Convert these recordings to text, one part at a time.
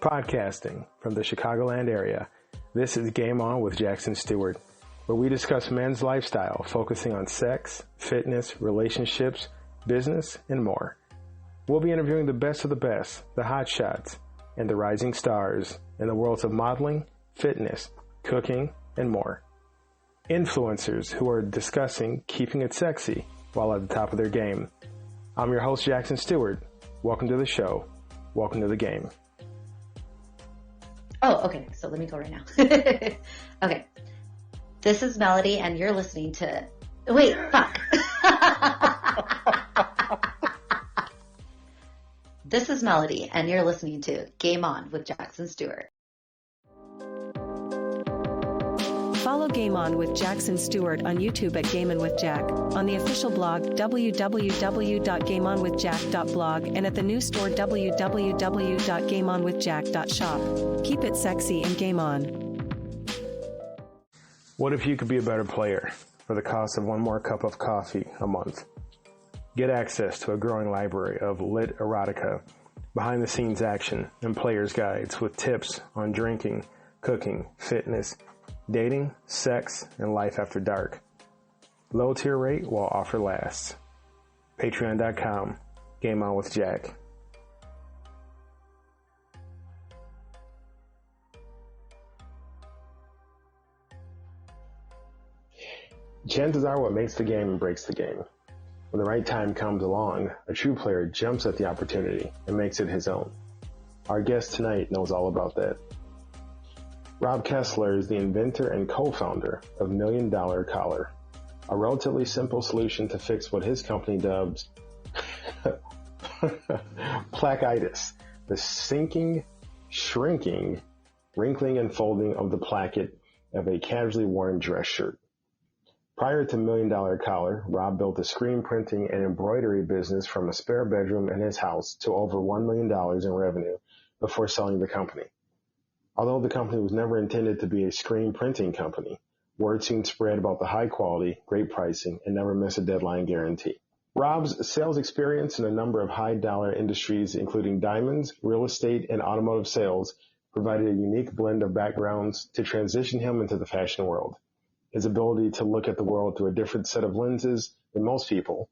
Podcasting from the Chicagoland area, this is Game On with Jackson Stuart, where we discuss men's lifestyle, focusing on sex, fitness, relationships, business, and more. We'll be interviewing the best of the best, the hot shots, and the rising stars in the worlds of modeling, fitness, cooking, and more. Influencers who are discussing keeping it sexy while at the top of their game. I'm your host, Jackson Stuart. Welcome to the show. Welcome to the game. Oh, okay. So let me go right now. Okay. This is Melody, and you're listening to... Wait, fuck. This is Melody, and you're listening to Game On with Jackson Stuart. Follow Game On with Jackson Stuart on YouTube at Game On with Jack, on the official blog www.gameonwithjack.blog, and at the new store www.gameonwithjack.shop. Keep it sexy and game on. What if you could be a better player for the cost of one more cup of coffee a month? Get access to a growing library of lit erotica, behind-the-scenes action, and player's guides with tips on drinking, cooking, fitness, dating, sex, and life after dark. Low tier rate while offer lasts. Patreon.com, Game On with Jack. Chances are what makes the game breaks the game. When the right time comes along, a true player jumps at the opportunity and makes it his own. Our guest tonight knows all about that. Rob Kessler is the inventor and co-founder of $1 Million Collar, a relatively simple solution to fix what his company dubs plaquitis, the sinking, shrinking, wrinkling, and folding of the placket of a casually worn dress shirt. Prior to $1 Million Collar, Rob built a screen printing and embroidery business from a spare bedroom in his house to over $1 million in revenue before selling the company. Although the company was never intended to be a screen printing company, word soon spread about the high quality, great pricing, and never miss a deadline guarantee. Rob's sales experience in a number of high-dollar industries, including diamonds, real estate, and automotive sales, provided a unique blend of backgrounds to transition him into the fashion world. His ability to look at the world through a different set of lenses than most people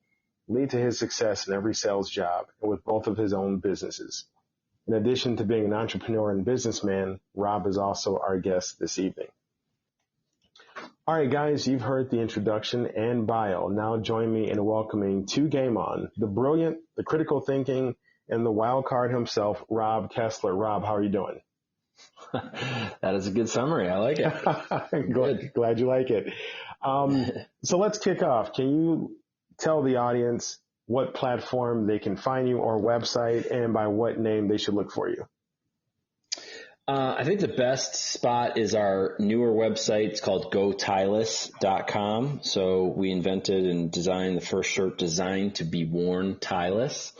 lead to his success in every sales job and with both of his own businesses. In addition to being an entrepreneur and businessman, Rob is also our guest this evening. All right, guys, you've heard the introduction and bio. Now join me in welcoming to Game On, the brilliant, the critical thinking, and the wild card himself, Rob Kessler. Rob, how are you doing? That is a good summary. I like it. Glad you like it. So let's kick off. Can you tell the audience what platform they can find you or website, and by what name they should look for you? I think the best spot is our newer website. It's called GoTieless.com. So we invented and designed the first shirt designed to be worn tieless,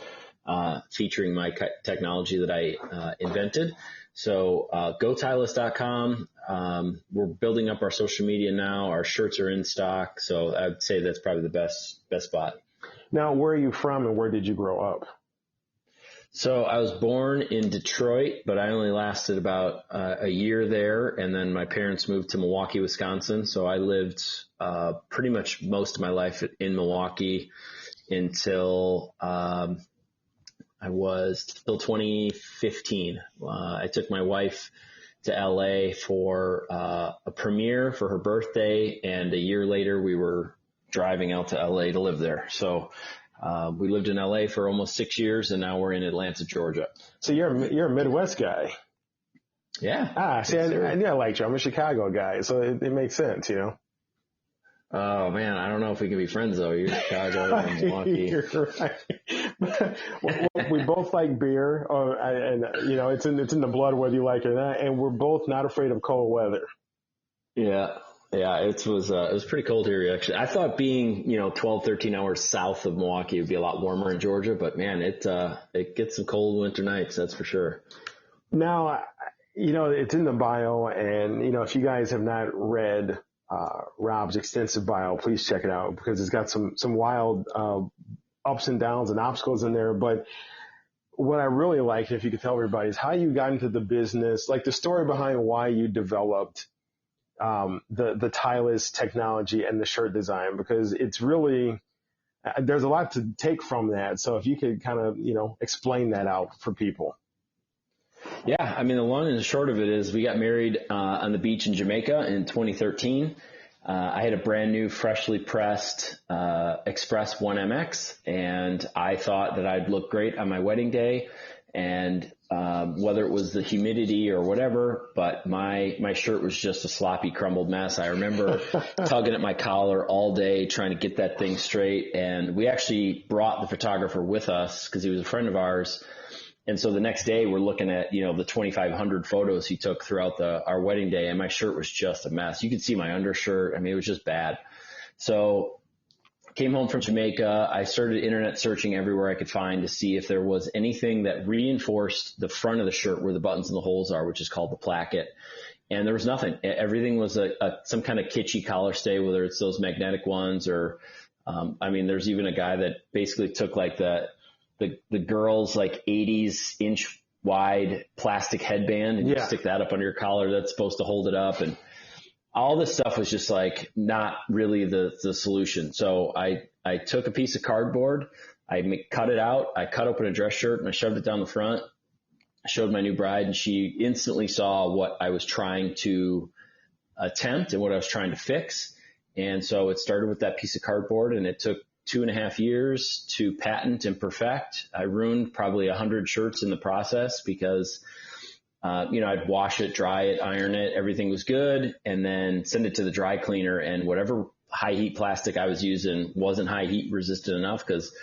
featuring my technology that I invented. So GoTieless.com. We're building up our social media now. Our shirts are in stock. So I'd say that's probably the best spot. Now, where are you from and where did you grow up? So I was born in Detroit, but I only lasted about a year there. And then my parents moved to Milwaukee, Wisconsin. So I lived pretty much most of my life in Milwaukee until till 2015. I took my wife to LA for a premiere for her birthday. And a year later, we were driving out to LA to live there. So we lived in LA for almost 6 years, and now we're in Atlanta, Georgia. So you're a Midwest guy. Yeah. See, I like you. I'm a Chicago guy, so it makes sense, you know. Oh man, I don't know if we can be friends though. You're Chicago and Milwaukee. You're right. We both like beer, and you know it's in the blood whether you like it or not. And we're both not afraid of cold weather. Yeah, it was pretty cold here actually. I thought being 12, 13 hours south of Milwaukee would be a lot warmer in Georgia, but man, it gets some cold winter nights, that's for sure. Now, it's in the bio, and if you guys have not read Rob's extensive bio, please check it out because it's got some wild ups and downs and obstacles in there. But what I really like, if you could tell everybody, is how you got into the business, like the story behind why you developed the tieless technology and the shirt design, because it's really, there's a lot to take from that. So if you could kind of, explain that out for people. Yeah, I mean, the long and the short of it is we got married on the beach in Jamaica in 2013. I had a brand new, freshly pressed Express 1MX, and I thought that I'd look great on my wedding day. And whether it was the humidity or whatever, but my shirt was just a sloppy, crumbled mess. I remember tugging at my collar all day trying to get that thing straight. And we actually brought the photographer with us because he was a friend of ours. And so the next day we're looking at, the 2,500 photos he took throughout our wedding day, and my shirt was just a mess. You could see my undershirt. I mean, it was just bad. So came home from Jamaica. I started internet searching everywhere I could find to see if there was anything that reinforced the front of the shirt where the buttons and the holes are, which is called the placket. And there was nothing. Everything was some kind of kitschy collar stay, whether it's those magnetic ones or, there's even a guy that basically took like the girl's like 80s inch wide plastic headband and you stick that up under your collar. That's supposed to hold it up. And all this stuff was just like not really the solution. So I took a piece of cardboard, I cut it out, I cut open a dress shirt and I shoved it down the front. I showed my new bride and she instantly saw what I was trying to attempt and what I was trying to fix. And so it started with that piece of cardboard, and it took 2.5 years to patent and perfect. I ruined probably 100 shirts in the process because, I'd wash it, dry it, iron it. Everything was good. And then send it to the dry cleaner, and whatever high heat plastic I was using wasn't high heat resistant enough, because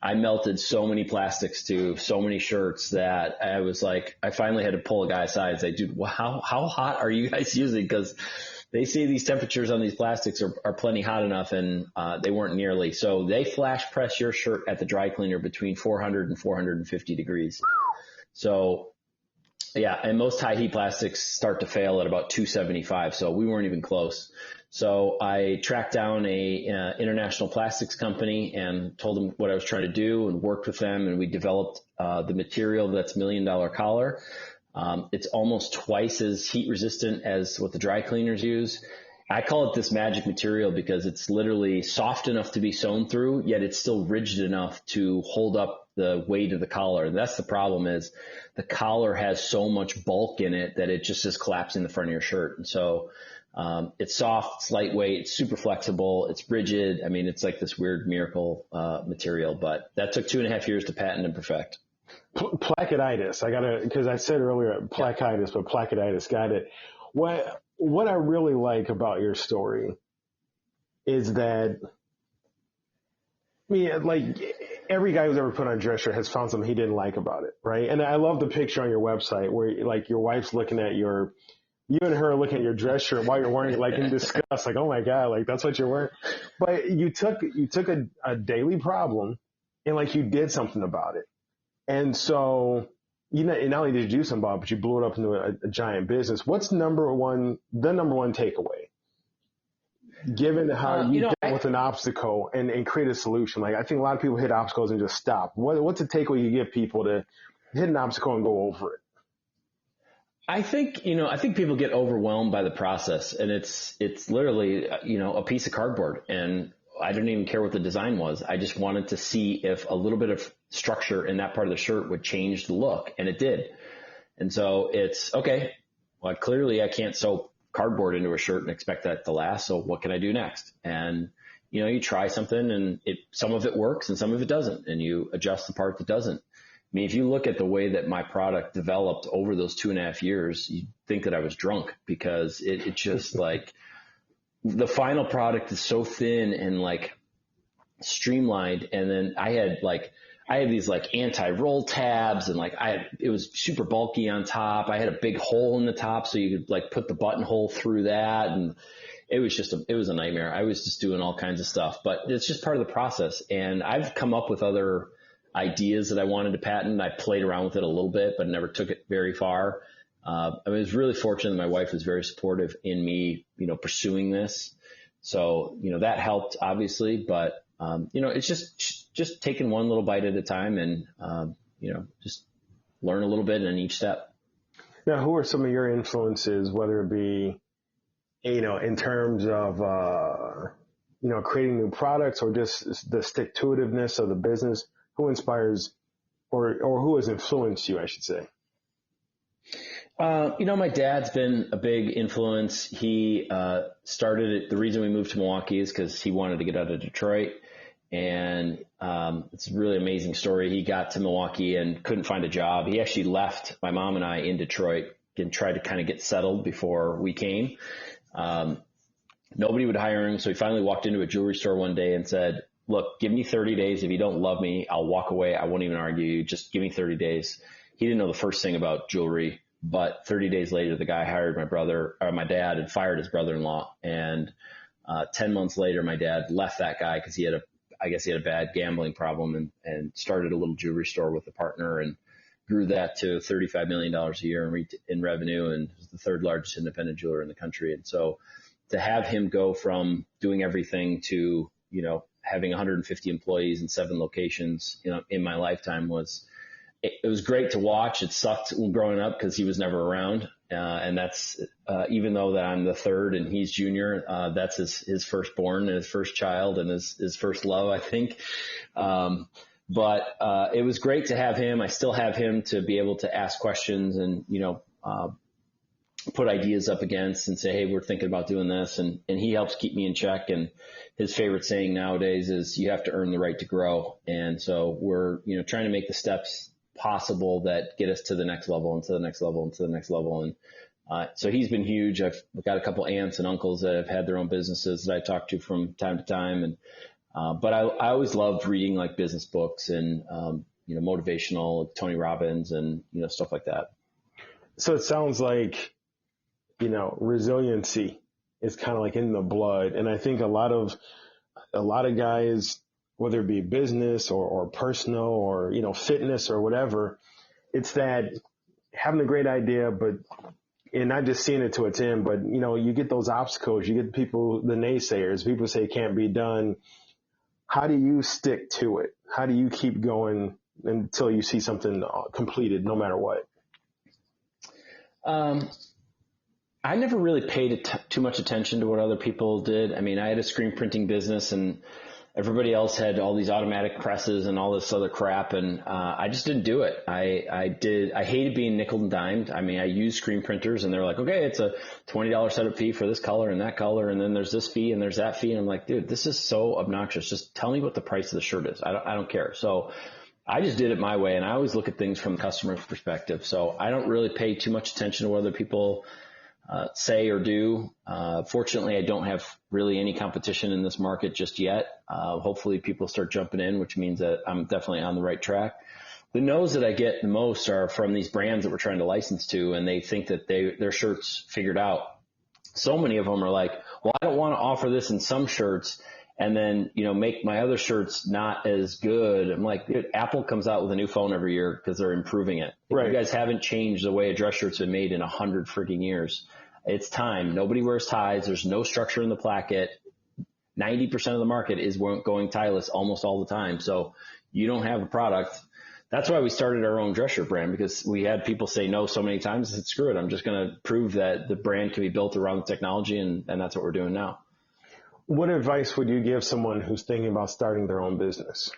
I melted so many plastics to so many shirts that I was like, I finally had to pull a guy aside and say, dude, how hot are you guys using? Because they say these temperatures on these plastics are plenty hot enough, and they weren't nearly. So they flash press your shirt at the dry cleaner between 400 and 450 degrees. So yeah, and most high heat plastics start to fail at about 275. So we weren't even close. So I tracked down a international plastics company and told them what I was trying to do and worked with them. And we developed the material that's $1 Million Collar. It's almost twice as heat resistant as what the dry cleaners use. I call it this magic material because it's literally soft enough to be sewn through, yet it's still rigid enough to hold up the weight of the collar. And that's the problem, is the collar has so much bulk in it that it just is collapsing the front of your shirt. And so it's soft, it's lightweight, it's super flexible, it's rigid. I mean, it's like this weird miracle material, but that took 2.5 years to patent and perfect. Placketitis. Because I said earlier placketitis, but placketitis, got it. What I really like about your story is that, like every guy who's ever put on a dress shirt has found something he didn't like about it, right? And I love the picture on your website where like your wife's looking at you and her looking at your dress shirt while you're wearing it, like in disgust, like, oh my God, like that's what you're wearing. But you took a daily problem and like you did something about it. And so, not only did you do something about it, but you blew it up into a giant business. What's the number one takeaway? Given how you dealt with an obstacle and create a solution. Like, I think a lot of people hit obstacles and just stop. What's the takeaway you give people to hit an obstacle and go over it? I think people get overwhelmed by the process, and it's literally, a piece of cardboard, and I didn't even care what the design was. I just wanted to see if a little bit of structure in that part of the shirt would change the look, and it did. And so it's okay. Well, clearly I can't sew cardboard into a shirt and expect that to last. So what can I do next? And, you try something, and some of it works and some of it doesn't, and you adjust the part that doesn't. I mean, if you look at the way that my product developed over those 2.5 years, you'd think that I was drunk, because it just like the final product is so thin and like streamlined. And then I had these like anti-roll tabs, and like it was super bulky on top. I had a big hole in the top so you could like put the buttonhole through that. And it was a nightmare. I was just doing all kinds of stuff, but it's just part of the process. And I've come up with other ideas that I wanted to patent. I played around with it a little bit, but never took it very far. I was really fortunate that my wife was very supportive in me, pursuing this. So, that helped obviously, but, it's just taking one little bite at a time and, just learn a little bit in each step. Now, who are some of your influences, whether it be, in terms of, creating new products or just the stick-to-itiveness of the business? Who inspires or who has influenced you, I should say? My dad's been a big influence. He started it. The reason we moved to Milwaukee is because he wanted to get out of Detroit. And it's a really amazing story. He got to Milwaukee and couldn't find a job. He actually left my mom and I in Detroit and tried to kind of get settled before we came. Nobody would hire him. So he finally walked into a jewelry store one day and said, look, give me 30 days. If you don't love me, I'll walk away. I won't even argue. Just give me 30 days. He didn't know the first thing about jewelry, but 30 days later, the guy hired my dad and fired his brother-in-law. And 10 months later, my dad left that guy because he had a bad gambling problem and started a little jewelry store with a partner and grew that to $35 million a year in revenue and was the third largest independent jeweler in the country. And so to have him go from doing everything to, having 150 employees in 7 locations, in my lifetime it was great to watch. It sucked growing up because he was never around. And that's, even though that I'm the third and he's junior, that's his firstborn and his first child and his first love, I think. But it was great to have him. I still have him to be able to ask questions and, put ideas up against and say, hey, we're thinking about doing this. And he helps keep me in check. And his favorite saying nowadays is you have to earn the right to grow. And so we're, trying to make the steps possible that get us to the next level and to the next level and to the next level. And so he's been huge. I've got a couple aunts and uncles that have had their own businesses that I talk to from time to time. And but I always loved reading like business books and motivational, Tony Robbins and stuff like that. So it sounds like resiliency is kind of like in the blood, and I think a lot of guys, whether it be business or personal or fitness or whatever, it's that having a great idea, but and not just seeing it to its end, but you get those obstacles, you get people, the naysayers, people say it can't be done. How do you stick to it? How do you keep going until you see something completed, no matter what? I never really paid too much attention to what other people did. I mean, I had a screen printing business and everybody else had all these automatic presses and all this other crap. And I just didn't do it. I hated being nickel and dimed. I mean, I used screen printers and they're like, okay, it's a $20 setup fee for this color and that color. And then there's this fee and there's that fee. And I'm like, dude, this is so obnoxious. Just tell me what the price of the shirt is. I don't care. So I just did it my way. And I always look at things from the customer's perspective. So I don't really pay too much attention to what other people say or do. Fortunately, I don't have really any competition in this market just yet. Hopefully people start jumping in, which means that I'm definitely on the right track. The no's that I get the most are from these brands that we're trying to license to, and they think that their shirt's figured out. So many of them are like, well, I don't want to offer this in some shirts and then, make my other shirts not as good. I'm like, dude, Apple comes out with a new phone every year because they're improving it. Right. You guys haven't changed the way a dress shirt's been made in 100 freaking years. It's time. Nobody wears ties. There's no structure in the placket. 90% of the market is going tieless almost all the time. So you don't have a product. That's why we started our own dress shirt brand, because we had people say no so many times. I said, screw it. I'm just going to prove that the brand can be built around the technology. And that's what we're doing now. What advice would you give someone who's thinking about starting their own business?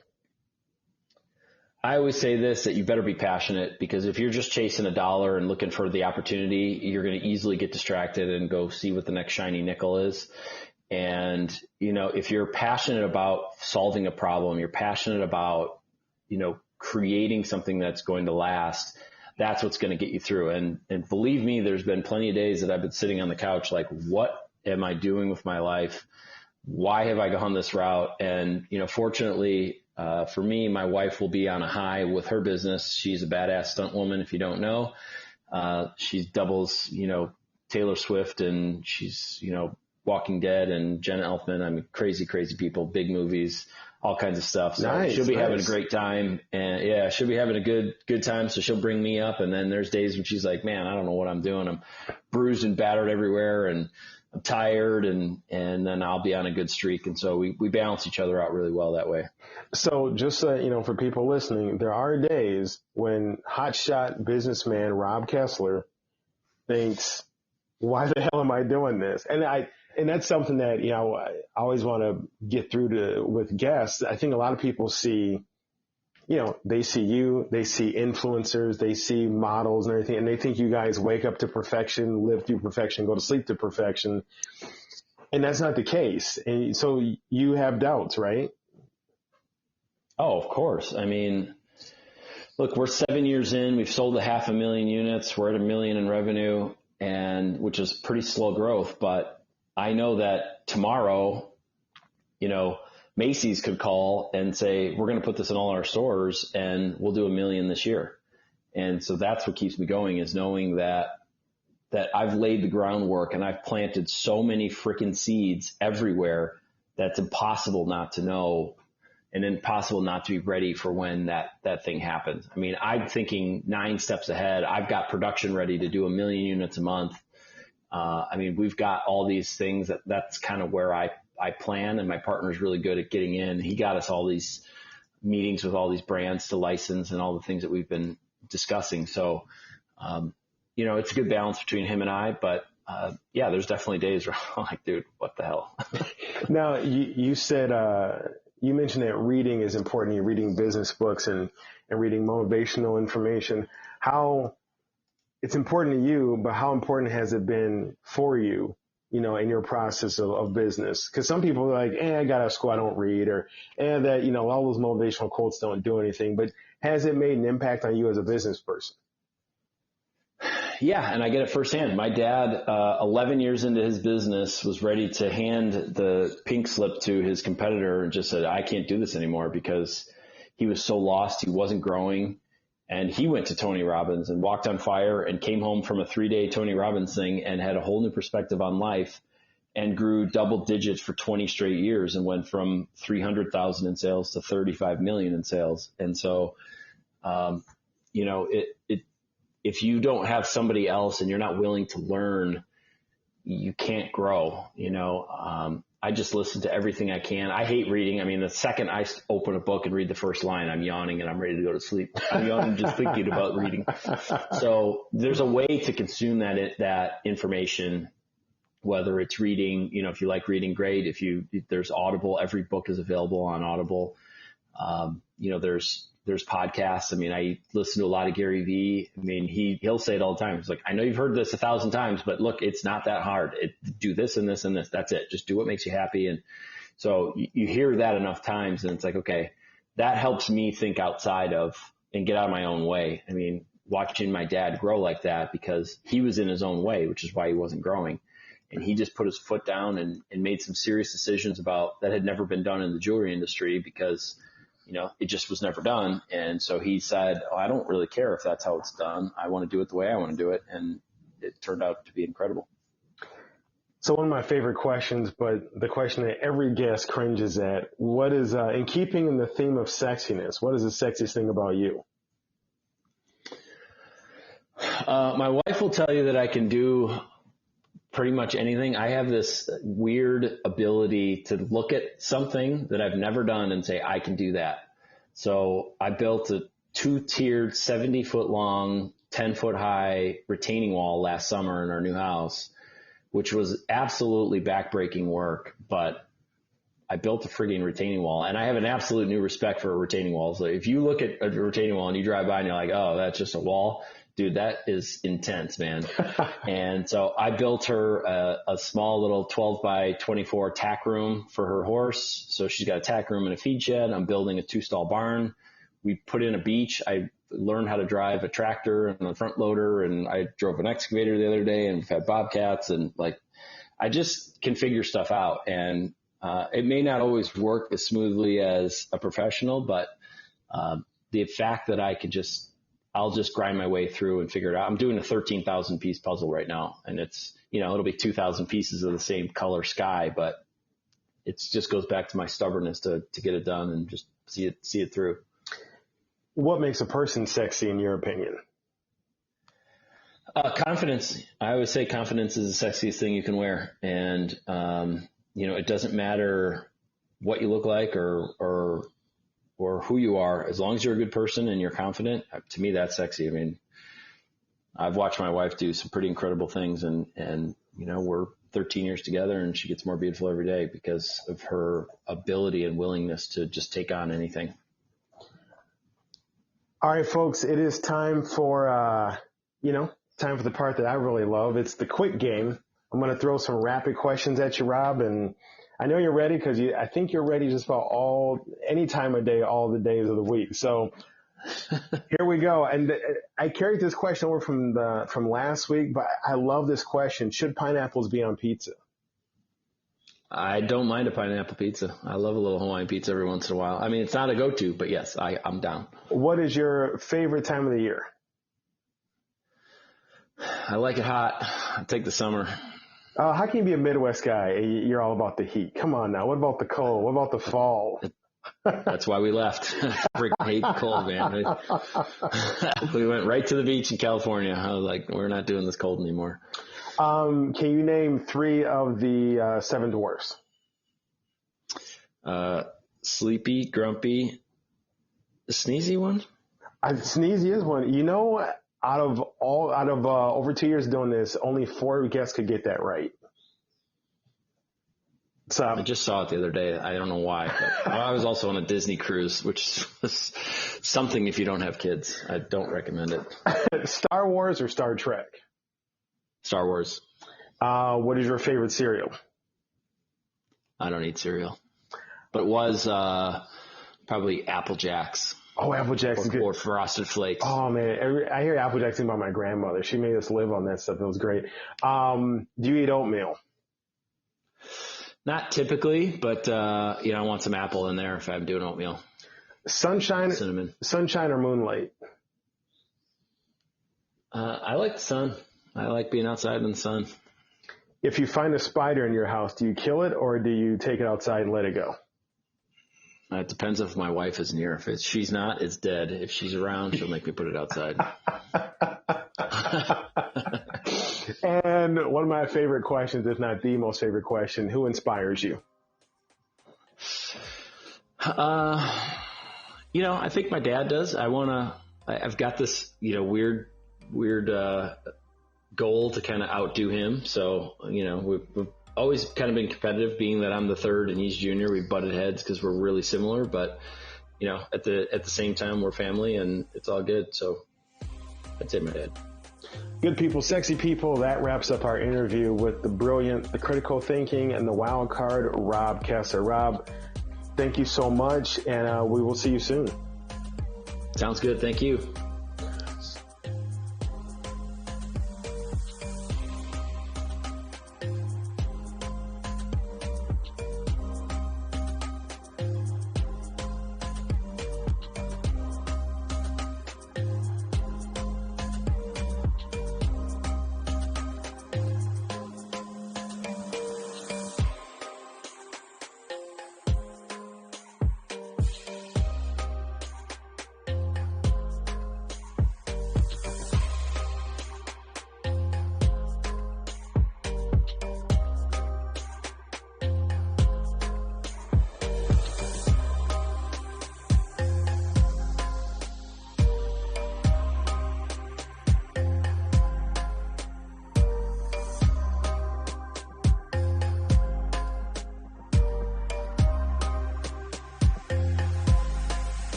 I always say this, that you better be passionate, because if you're just chasing a dollar and looking for the opportunity, you're going to easily get distracted and go see what the next shiny nickel is. And, if you're passionate about solving a problem, you're passionate about, creating something that's going to last, that's what's going to get you through. And believe me, there's been plenty of days that I've been sitting on the couch like, what am I doing with my life? Why have I gone this route? And, fortunately, for me, my wife will be on a high with her business. She's a badass stunt woman. If you don't know, she doubles, Taylor Swift, and she's, Walking Dead and Jenna Elfman. I mean, crazy, crazy people, big movies. all kinds of stuff. So Nice, she'll be having a nice. great time, and yeah, she'll be having a good time. So she'll bring me up, and then there's days when she's like, man, I don't know what I'm doing. I'm bruised and battered everywhere, and I'm tired, and then I'll be on a good streak. And so we balance each other out really well that way. So just for people listening, there are days when hotshot businessman Rob Kessler thinks, why the hell am I doing this? And that's something that, I always want to get through with guests. I think a lot of people see, they see you, they see influencers, they see models and everything, and they think you guys wake up to perfection, live through perfection, go to sleep to perfection. And that's not the case. And so you have doubts, right? Oh, of course. I mean, look, we're 7 years in. We've sold 500,000 units. We're at $1 million in revenue, and which is pretty slow growth. But I know that tomorrow, Macy's could call and say, we're going to put this in all our stores and we'll do $1 million this year. And so that's what keeps me going, is knowing that I've laid the groundwork and I've planted so many freaking seeds everywhere that's impossible not to know and impossible not to be ready for when that thing happens. I mean, I'm thinking 9 steps ahead. I've got production ready to do 1 million units a month. I mean, we've got all these things that's kind of where I plan, and my partner's really good at getting in. He got us all these meetings with all these brands to license and all the things that we've been discussing. So, it's a good balance between him and I, but yeah, there's definitely days where I'm like, dude, what the hell? Now, you said, you mentioned that reading is important. You're reading business books and reading motivational information. How it's important to you, but how important has it been for you, in your process of business? Because some people are like, I got out of school, I don't read, or that, all those motivational quotes don't do anything. But has it made an impact on you as a business person? Yeah, and I get it firsthand. My dad, 11 years into his business, was ready to hand the pink slip to his competitor and just said, I can't do this anymore, because he was so lost. He wasn't growing. And he went to Tony Robbins and walked on fire and came home from a 3-day Tony Robbins thing and had a whole new perspective on life and grew double digits for 20 straight years and went from 300,000 in sales to 35 million in sales. And so, if you don't have somebody else and you're not willing to learn, you can't grow. I just listen to everything I can. I hate reading. I mean, the second I open a book and read the first line, I'm yawning and I'm ready to go to sleep. I'm yawning just thinking about reading. So there's a way to consume that information, whether it's reading, if you like reading, great. There's Audible, every book is available on Audible. There's podcasts. I mean, I listen to a lot of Gary Vee. I mean, he'll say it all the time. He's like, I know you've heard this 1,000 times, but look, it's not that hard. Do this and this and this. That's it. Just do what makes you happy. And so you hear that enough times and it's like, okay, that helps me think outside of and get out of my own way. I mean, watching my dad grow like that, because he was in his own way, which is why he wasn't growing. And he just put his foot down and made some serious decisions that had never been done in the jewelry industry, because it just was never done. And so he said, I don't really care if that's how it's done. I want to do it the way I want to do it. And it turned out to be incredible. So one of my favorite questions, but the question that every guest cringes at, what is, in keeping in the theme of sexiness, what is the sexiest thing about you? My wife will tell you that I can do pretty much anything. I have this weird ability to look at something that I've never done and say, I can do that. So I built a 2-tiered, 70-foot long, 10-foot high retaining wall last summer in our new house, which was absolutely backbreaking work, but I built a frigging retaining wall, and I have an absolute new respect for retaining walls. So if you look at a retaining wall and you drive by and you're like, oh, that's just a wall, dude, that is intense, man. And so I built her a small little 12 by 24 tack room for her horse. So she's got a tack room and a feed shed. I'm building a 2-stall barn. We put in a beach. I learned how to drive a tractor and a front loader, and I drove an excavator the other day, and we've had bobcats, and I just can figure stuff out. And it may not always work as smoothly as a professional, but the fact that I'll just grind my way through and figure it out. I'm doing a 13,000 piece puzzle right now, and it's, it'll be 2,000 pieces of the same color sky, but it just goes back to my stubbornness to get it done and just see it through. What makes a person sexy in your opinion? Confidence. I always say confidence is the sexiest thing you can wear. And, it doesn't matter what you look like or who you are, as long as you're a good person and you're confident. To me, that's sexy. I mean, I've watched my wife do some pretty incredible things, and we're 13 years together, and she gets more beautiful every day because of her ability and willingness to just take on anything. All right, folks, it is time for, time for the part that I really love. It's the quick game. I'm going to throw some rapid questions at you, Rob, and I know you're ready because I think you're ready just about any time of day, all the days of the week. So here we go. And I carried this question over from last week, but I love this question. Should pineapples be on pizza? I don't mind a pineapple pizza. I love a little Hawaiian pizza every once in a while. I mean, it's not a go-to, but yes, I'm down. What is your favorite time of the year? I like it hot. I take the summer. How can you be a Midwest guy? You're all about the heat. Come on now. What about the cold? What about the fall? That's why we left. Freaking hate the cold, man. We went right to the beach in California. I was like, we're not doing this cold anymore. Can you name 3 of the 7 dwarfs? Sleepy, Grumpy, the Sneezy one? Sneezy is one. Out of over 2 years doing this, only 4 guests could get that right. So I just saw it the other day. I don't know why, but I was also on a Disney cruise, which is something if you don't have kids. I don't recommend it. Star Wars or Star Trek? Star Wars. What is your favorite cereal? I don't eat cereal, but it was probably Apple Jacks. Oh, Apple Jacks is good. Or Frosted Flakes. Oh, man. I hear Apple Jacks about my grandmother. She made us live on that stuff. It was great. Do you eat oatmeal? Not typically, but, I want some apple in there if I'm doing oatmeal. Cinnamon. Sunshine or moonlight? I like the sun. I like being outside in the sun. If you find a spider in your house, do you kill it or do you take it outside and let it go? It depends if my wife is near. If she's not, it's dead. If she's around, she'll make me put it outside. And one of my favorite questions, if not the most favorite question, who inspires you? I think my dad does. I've got this, weird goal to kind of outdo him. So, we've always kind of been competitive, being that I'm the third and he's junior. We've butted heads because we're really similar, but at the same time, we're family and it's all good. So I'd say my dad. Good people, sexy people. That wraps up our interview with the brilliant, the critical thinking, and the wild card, Rob Kessler. Rob, thank you so much, and we will see you soon. Sounds good. Thank you.